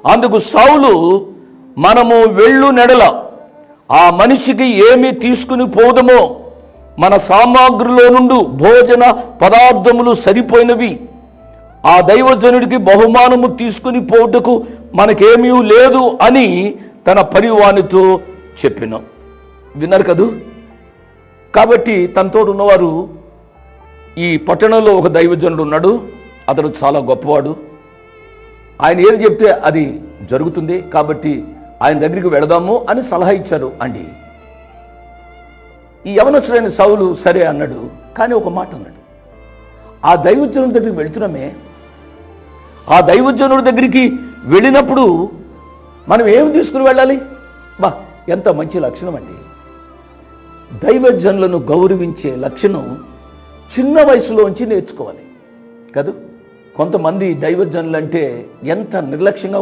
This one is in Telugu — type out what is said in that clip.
అందుకు సౌలు, మనము వెళ్ళు నెడల ఆ మనిషికి ఏమి తీసుకుని పోదమో, మన సామాగ్రిలో నుండి భోజన పదార్థములు సరిపోయినవి, ఆ దైవజనుడికి బహుమానము తీసుకుని పోటుకు మనకేమీ లేదు అని తన పనివానితో చెప్పిన. విన్నారు కదూ. కాబట్టి తనతో ఉన్నవారు, ఈ పట్టణంలో ఒక దైవజనుడు ఉన్నాడు, అతడు చాలా గొప్పవాడు, ఆయన ఏది చెప్తే అది జరుగుతుంది, కాబట్టి ఆయన దగ్గరికి వెళదాము అని సలహా ఇచ్చారు అండి. ఈ యవనస్తుడైన సౌలు సరే అన్నాడు. కానీ ఒక మాట అన్నాడు, ఆ దైవజనుడి దగ్గరికి వెళుతున్నామే, ఆ దైవజనుడి దగ్గరికి వెళ్ళినప్పుడు మనం ఏమి తీసుకుని వెళ్ళాలి? బా, ఎంత మంచి లక్షణం అండి. దైవజనులను గౌరవించే లక్షణం చిన్న వయసులోంచి నేర్చుకోవాలి కదూ. కొంతమంది దైవజనులు అంటే ఎంత నిర్లక్ష్యంగా